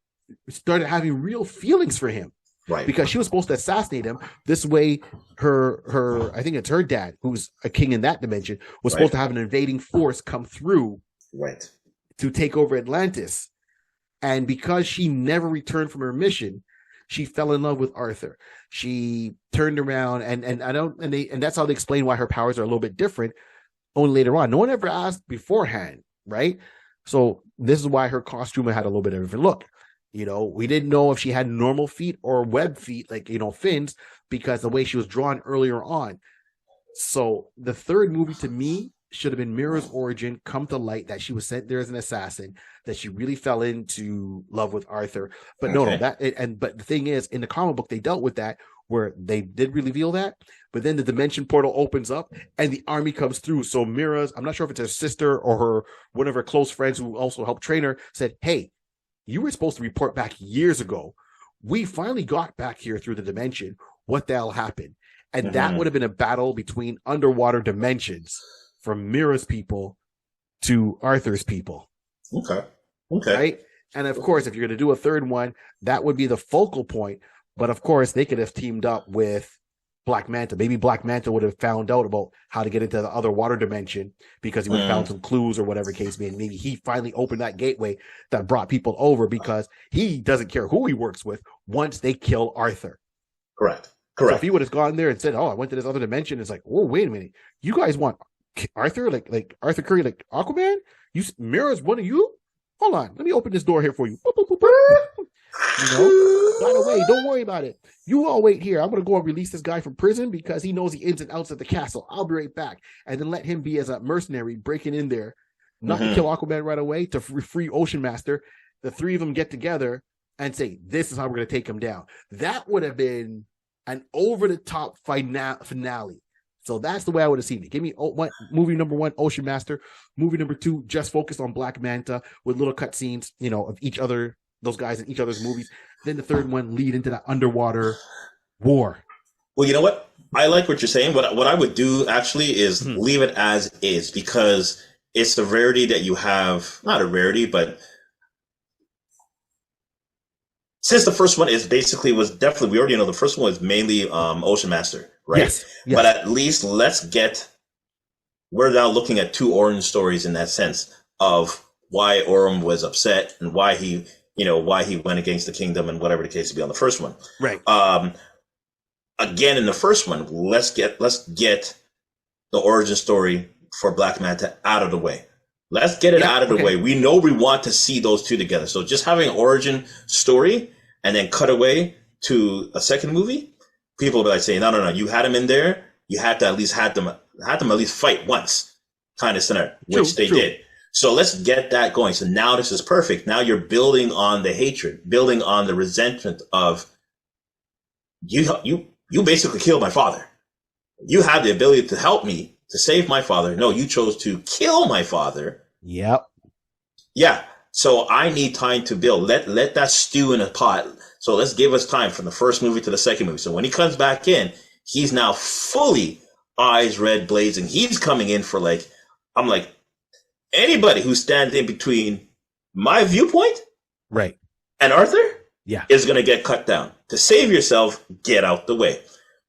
started having real feelings for him. Because she was supposed to assassinate him. This way, her I think it's her dad, who's a king in that dimension, was supposed to have an invading force come through to take over Atlantis. And because she never returned from her mission, she fell in love with Arthur. She turned around and that's how they explain why her powers are a little bit different only later on. No one ever asked beforehand, right? So this is why her costume had a little bit of a different look. We didn't know if she had normal feet or web feet, like, fins, because the way she was drawn earlier on. So the third movie to me should have been Mira's origin come to light, that she was sent there as an assassin, that she really fell into love with Arthur. But but the thing is, in the comic book, they dealt with that, where they did reveal that, but then the dimension portal opens up and the army comes through. So Mira's, I'm not sure if it's her sister or one of her close friends who also helped train her, said, hey, you were supposed to report back years ago. We finally got back here through the dimension. What the hell happened? And that would have been a battle between underwater dimensions, from Mira's people to Arthur's people. Okay. Right? And of course, if you're going to do a third one, that would be the focal point. But of course, they could have teamed up with Black Manta. Maybe Black Manta would have found out about how to get into the other water dimension, because he would have found some clues or whatever case may be. Maybe he finally opened that gateway that brought people over, because he doesn't care who he works with once they kill Arthur. Correct. So if he would have gone there and said, oh, I went to this other dimension, it's like, oh, wait a minute. You guys want Arthur, like Arthur Curry, like Aquaman? Mira's one of you? Hold on. Let me open this door here for you. You know, by the way, don't worry about it. You all wait here. I'm going to go and release this guy from prison because he knows the ins and outs of the castle. I'll be right back. And then let him be as a mercenary breaking in there, not to kill Aquaman right away, to free Ocean Master. The three of them get together and say, this is how we're going to take him down. That would have been an over-the-top finale. So that's the way I would have seen it. Give me movie number 1, Ocean Master. Movie number 2, just focused on Black Manta with little cutscenes, you know, of each other, those guys in each other's movies. Then the third one lead into that underwater war. Well, you know what? I like what you're saying. What I would do actually is leave it as is, because it's a rarity that you have, not a rarity, but since the first one is basically was definitely, we already know the first one was mainly Ocean Master, right? Yes. But at least we're now looking at 2 origin stories in that sense of why Orm was upset and why he went against the kingdom and whatever the case to be on the first one. Right. Again, in the first one, let's get the origin story for Black Manta out of the way. Let's get it out of the way. We know we want to see those two together. So just having an origin story and then cut away to a second movie, people will be like saying, no, you had them in there. You had to at least had them at least fight once kind of scenario, which they did. So let's get that going. So now this is perfect. Now you're building on the hatred, building on the resentment of you basically killed my father. You had the ability to help me, to save my father. No, you chose to kill my father. Yep. Yeah. So I need time to build. Let that stew in a pot. So let's give us time from the first movie to the second movie. So when he comes back in, he's now fully eyes red blazing. He's coming in for I'm like, anybody who stands in between my viewpoint, right, and Arthur, is gonna get cut down. To save yourself, get out the way.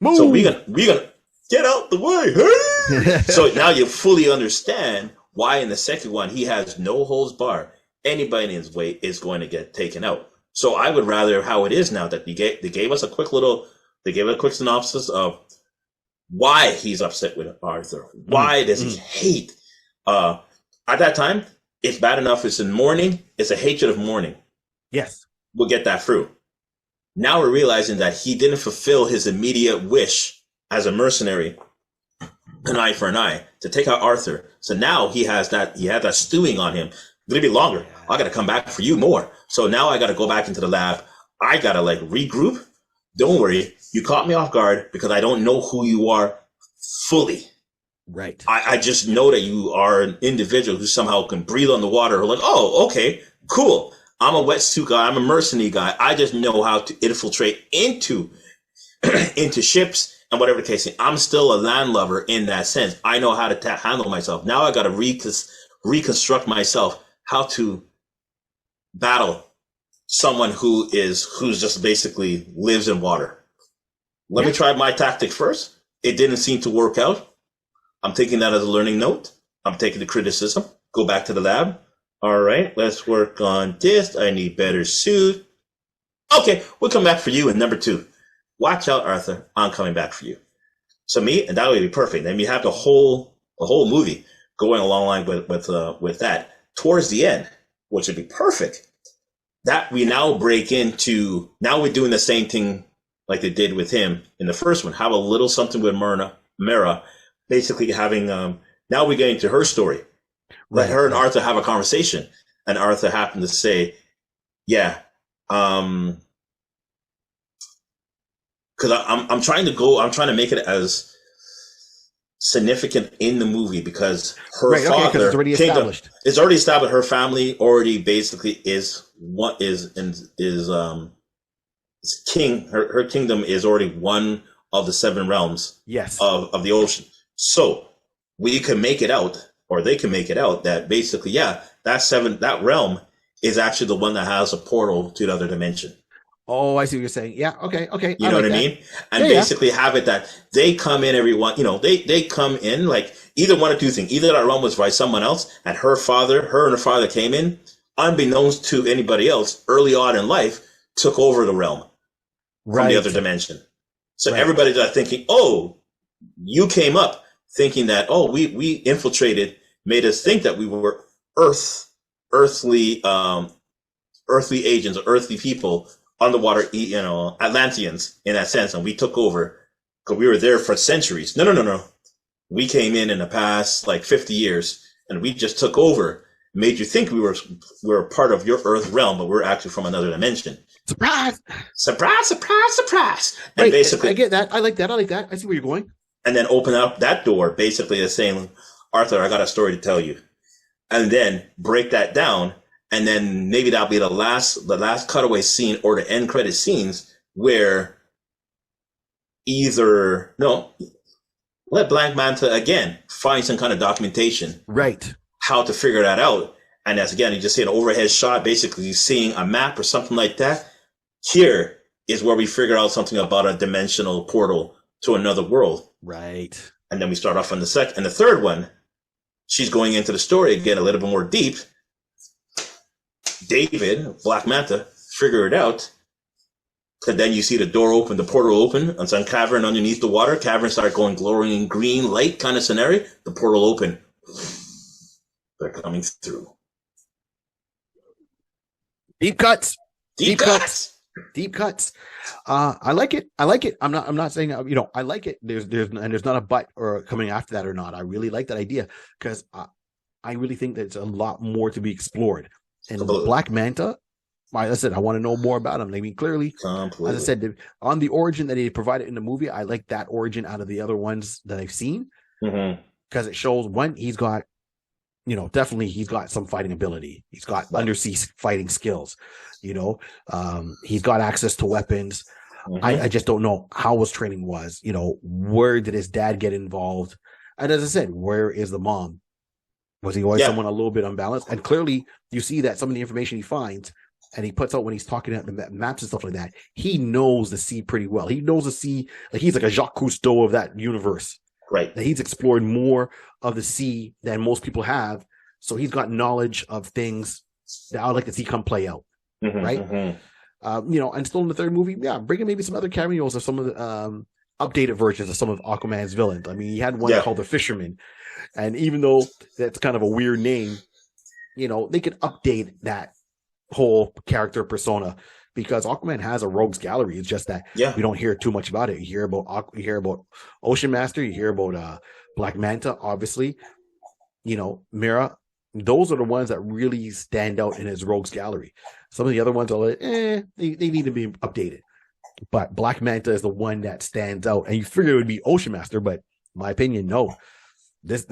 Move. So we gonna get out the way. Hey! So now you fully understand why in the second one he has no holds bar. Anybody in his way is going to get taken out. So I would rather how it is now that they gave us a quick synopsis of why he's upset with Arthur. Why does he hate? At that time, it's bad enough it's in mourning. It's a hatred of mourning. Yes. We'll get that through. Now we're realizing that he didn't fulfill his immediate wish as a mercenary, an eye for an eye, to take out Arthur. So now he had that stewing on him. It's gonna be longer. I gotta come back for you more. So now I gotta go back into the lab. I gotta regroup. Don't worry, you caught me off guard because I don't know who you are fully. Right. I just know that you are an individual who somehow can breathe on the water. Like, oh, okay, cool. I'm a wetsuit guy. I'm a mercenary guy. I just know how to infiltrate into ships and whatever the case is. I'm still a landlubber in that sense. I know how to handle myself. Now I got to reconstruct myself how to battle someone who's just basically lives in water. Let me try my tactic first. It didn't seem to work out. I'm taking that as a learning note. I'm taking the criticism. Go back to the lab. All right, let's work on this. I need better suit. Okay, we'll come back for you in number 2. Watch out, Arthur. I'm coming back for you. So and that would be perfect. And you have the whole movie going along with that. Towards the end, which would be perfect. That we now break into. Now we're doing the same thing like they did with him in the first one. Have a little something with Mera. Basically having, now we're getting to her story. Let her and Arthur have a conversation. And Arthur happened to say, because I'm trying to make it as significant in the movie because her father, it's already established. It's already established. Her family already basically is king. Her kingdom is already one of the 7 realms of the ocean. So we can make it out, or they can make it out that basically, that realm is actually the one that has a portal to the other dimension. Oh, I see what you're saying. Yeah. Okay. You know what I mean? And basically have it that they come in everyone, they come in either one or two things. Either that realm was by someone else and her and her father came in, unbeknownst to anybody else early on in life, took over the realm from the other dimension. So everybody's thinking, oh, you came up thinking that, oh, we infiltrated, made us think that we were earthly earthly agents, or earthly people, underwater, Atlanteans in that sense, and we took over because we were there for centuries. No. We came in the past like 50 years, and we just took over. Made you think we were part of your Earth realm, but we're actually from another dimension. Surprise! Surprise! Surprise! Surprise! And right, basically, I get that. I like that. I see where you're going. And then open up that door, basically as saying, Arthur, I got a story to tell you. And then break that down. And then maybe that'll be the last cutaway scene or the end credit scenes where let Black Manta again find some kind of documentation. Right. How to figure that out. And that's again, you just see an overhead shot, basically seeing a map or something like that. Here is where we figure out something about a dimensional portal to another world. Right. And then we start off on the second and the third one. She's going into the story again a little bit more deep. David, Black Manta, figure it out. And then you see the door open, the portal open, and some cavern underneath the water. Cavern start going glowing green light kind of scenario. The portal open. They're coming through. Deep cuts. Deep cuts. Deep cuts. I like it. I'm not saying, I like it. There's not a but or coming after that or not. I really like that idea because I really think there's a lot more to be explored. And Black Manta, like I said, I want to know more about him. I mean, clearly, completely. As I said, on the origin that he provided in the movie, I like that origin out of the other ones that I've seen because it shows one, he's got, definitely he's got some fighting ability. He's got undersea fighting skills. He's got access to weapons. I just don't know how his training was. Where did his dad get involved? And as I said, where is the mom? Was he always someone a little bit unbalanced? And clearly, you see that some of the information he finds and he puts out when he's talking at the maps and stuff like that, he knows the sea pretty well. He knows the sea. Like he's like a Jacques Cousteau of that universe. Right. That he's explored more of the sea than most people have. So he's got knowledge of things that I would like to see come play out. Right. And still in the third movie, bring in maybe some other cameos of some of the updated versions of some of Aquaman's villains. I mean, he had one called the Fisherman. And even though that's kind of a weird name, they could update that whole character persona because Aquaman has a rogues gallery. It's just that we don't hear too much about it. You hear about Ocean Master, you hear about Black Manta, obviously. Mira. Those are the ones that really stand out in his rogues gallery. Some of the other ones are like, they need to be updated. But Black Manta is the one that stands out. And you figure it would be Ocean Master, but in my opinion, no. This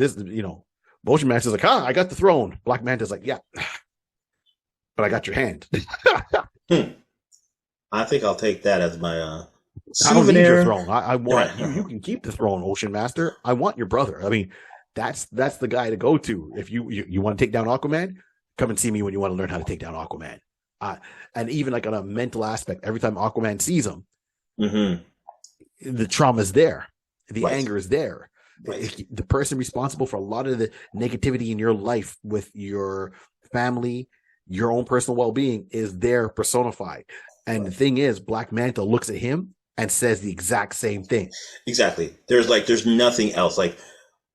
Ocean Master's like, I got the throne. Black Manta's like, yeah, but I got your hand. I think I'll take that as my souvenir. I don't need your throne. I want you can keep the throne, Ocean Master. I want your brother. I mean, that's the guy to go to. If you want to take down Aquaman, come and see me when you want to learn how to take down Aquaman. And even like on a mental aspect, every time Aquaman sees him, the trauma's there. The anger is there. Right. The person responsible for a lot of the negativity in your life with your family, your own personal well-being is there personified. And the thing is, Black Manta looks at him and says the exact same thing. Exactly. There's nothing else. Like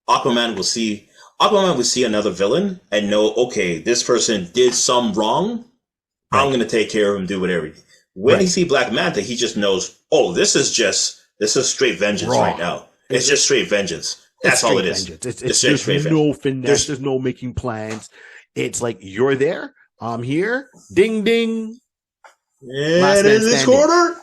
Aquaman will see another villain and know, okay, this person did some wrong. Right. I'm going to take care of him, do whatever. When he see Black Manta, he just knows, oh, this is straight vengeance right now. It's just straight vengeance. That's all it is. It's just straight no finesse. There's no making plans. It's like, you're there. I'm here. Ding, ding. And in this corner.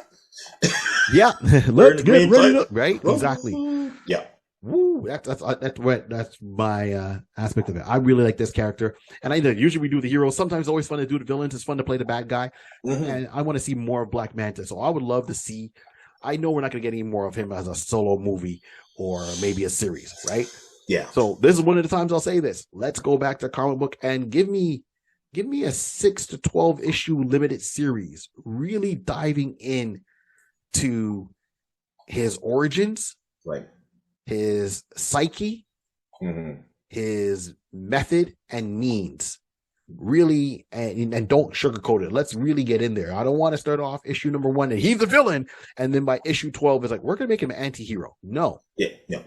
Yeah. Look good. Right? Exactly. Yeah. Woo. That's my aspect of it. I really like this character. And I know usually we do the heroes. Sometimes it's always fun to do the villains. It's fun to play the bad guy. And I want to see more of Black Manta. So I would love to see. I know we're not going to get any more of him as a solo movie or maybe a series, right? Yeah. So this is one of the times I'll say this. Let's go back to comic book and give me a 6 to 12 issue limited series, really diving in to his origins, right? His psyche, his method and means. Really, and don't sugarcoat it. Let's really get in there. I don't want to start off issue number 1 and he's the villain, and then by issue 12 it's like we're gonna make him an anti-hero. No. No.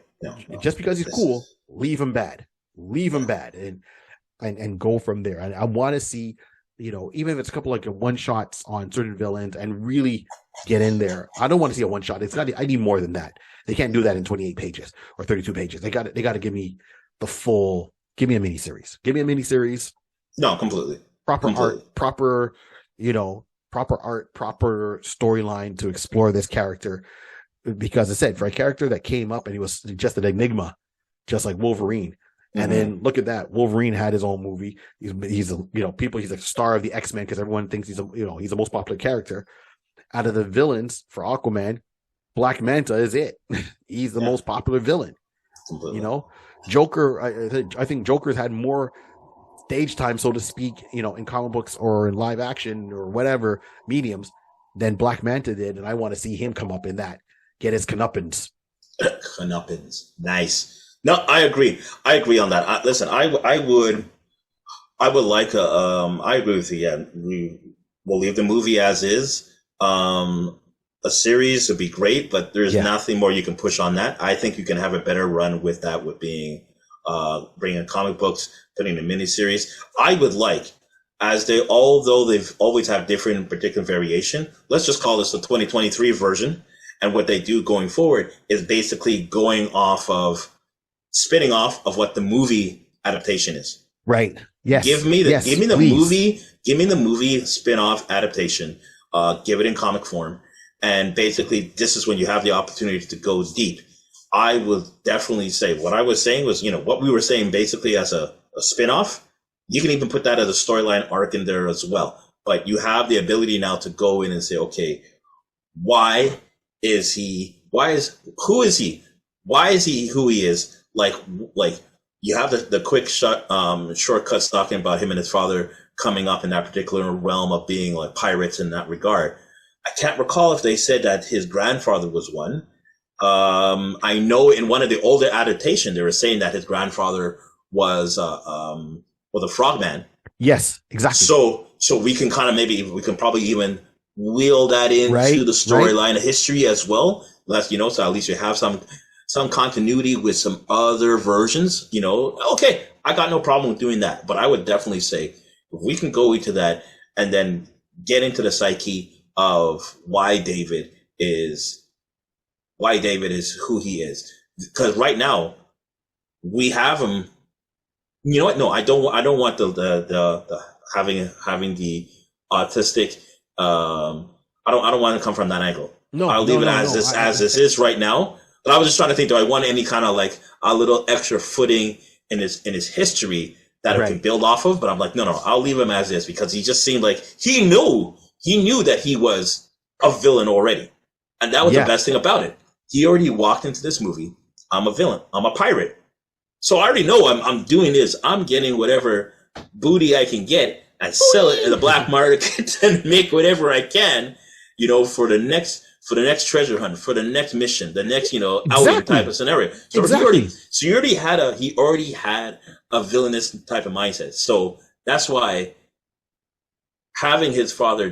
Just because he's cool, leave him bad, and go from there. And I want to see even if it's a couple like one shots on certain villains and really get in there. I don't want to see a one shot. I need more than that. They can't do that in 28 pages or 32 pages. They got to give me the full. Give me a miniseries. Give me a miniseries. No, completely. Proper art, proper art, proper storyline to explore this character. Because I said, for a character that came up and he was just an enigma, just like Wolverine. And then look at that. Wolverine had his own movie. He's a star of the X-Men because everyone thinks he's the most popular character. Out of the villains for Aquaman, Black Manta is it. He's the most popular villain. Completely. Joker, I think Joker's had more stage time, so to speak, in comic books or in live action or whatever mediums than Black Manta did. And I want to see him come up in that, get his comeuppance. Nice. No, I agree. I agree on that. Listen, I would like I agree with you. Yeah, we'll leave the movie as is. A series would be great, but there's nothing more you can push on that. I think you can have a better run with that, with being bringing comic books, putting a miniseries. I would like, although they've always have different particular variation. Let's just call this the 2023 version. And what they do going forward is basically spinning off of what the movie adaptation is. Right. Yes. Give me the movie spin-off adaptation. Give it in comic form. And basically, this is when you have the opportunity to go deep. I would definitely say what I was saying was, what we were saying basically as a spin-off. You can even put that as a storyline arc in there as well. But you have the ability now to go in and say, okay, who is he who he is? Like you have the quick shortcuts talking about him and his father coming up in that particular realm of being like pirates in that regard. I can't recall if they said that his grandfather was one. I know in one of the older adaptations, they were saying that his grandfather was a frogman. Yes, exactly. So we can probably even wheel that into the storyline of history as well. So at least you have some continuity with some other versions. Okay, I got no problem with doing that, but I would definitely say if we can go into that and then get into the psyche of why David is who he is, because right now we have him. You know what? No, I don't want the having the autistic. I don't want to come from that angle. No, I'll leave it as this is right now. But I was just trying to think: do I want any kind of like a little extra footing in his history that I can build off of? But I'm like, no, I'll leave him as is, because he just seemed like he knew that he was a villain already, and that was the best thing about it. He already walked into this movie. I'm a villain. I'm a pirate. So I already know I'm doing this. I'm getting whatever booty I can get and sell it in the black market and make whatever I can, for the next treasure hunt, for the next mission, the next, outing type of scenario. So he already had a villainous type of mindset. So that's why having his father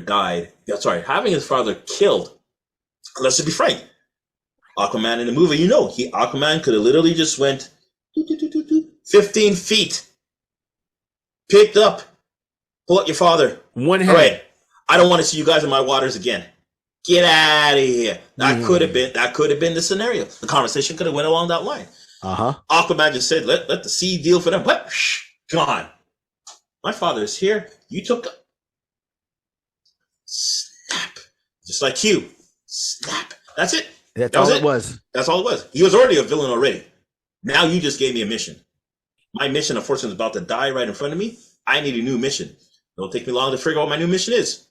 killed, let's just be frank, Aquaman in the movie, Aquaman could have literally just went 15 feet, picked up, pull up your father. One head. All right, I don't want to see you guys in my waters again. Get out of here. That could have been the scenario. The conversation could have went along that line. Aquaman just said, let the sea deal for them. What? Gone. My father is here. You took snap. Just like you. Snap. That's it. That's all it was. That's all it was. He was already a villain already. Now you just gave me a mission. My mission, unfortunately, is about to die right in front of me. I need a new mission. It'll take me long to figure out what my new mission is.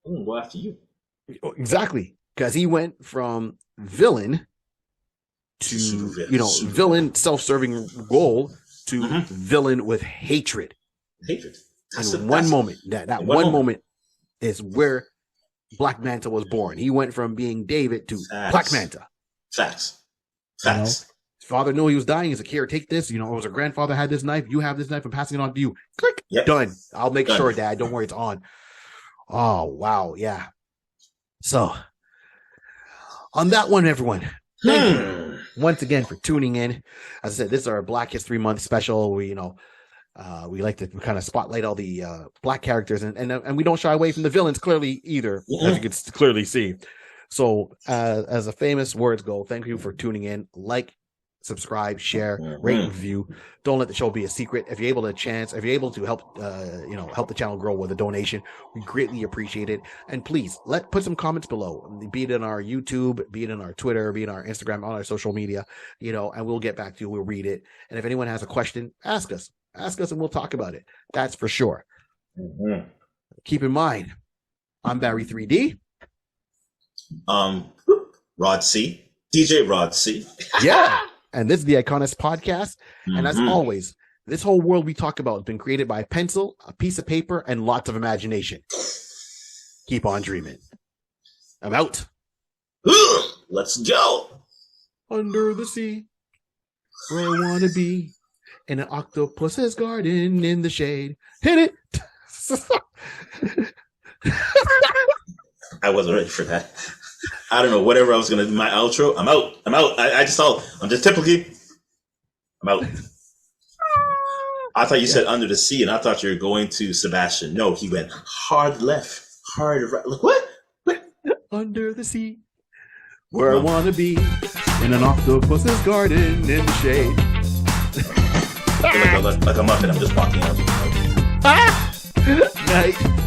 I'm going to go after you. Exactly. Because he went from villain to, villain, self-serving goal to villain with hatred. Hatred. In one moment. That one moment is where Black Manta was born. He went from being David to Black Manta. Facts. His father knew he was dying. He's like, here, take this. It was a grandfather had this knife. You have this knife. I'm passing it on to you. Click. Yep. Done. I'll make sure, Dad. Don't worry, it's on. Oh, wow. Yeah. So, on that one, everyone, thank you once again for tuning in. As I said, this is our Black History Month special. We, We like to kind of spotlight all the black characters, and we don't shy away from the villains clearly either, as you can clearly see. So, as the famous words go, thank you for tuning in. Like, subscribe, share, rate, review. Don't let the show be a secret. If you're able to help, help the channel grow with a donation, we greatly appreciate it. And please put some comments below, be it in our YouTube, be it in our Twitter, be it in our Instagram, on our social media, and we'll get back to you. We'll read it. And if anyone has a question, ask us, and we'll talk about it. That's for sure. Mm-hmm. Keep in mind, I'm Barry 3D. Rod C. DJ Rod C. Yeah. And this is the Iconist Podcast. And as always, this whole world we talk about has been created by a pencil, a piece of paper, and lots of imagination. Keep on dreaming. I'm out. Let's go. Under the sea, where I want to be, in an octopus's garden in the shade. Hit it. I wasn't ready for that. I don't know, whatever I was going to do, my outro, I'm out. I'm just typically, I'm out. I thought you said under the sea, and I thought you were going to Sebastian. No, he went hard left, hard right. Like, what? Under the sea, where I want to be, in an octopus's garden in the shade. Like a muffin, I'm just walking out. Night.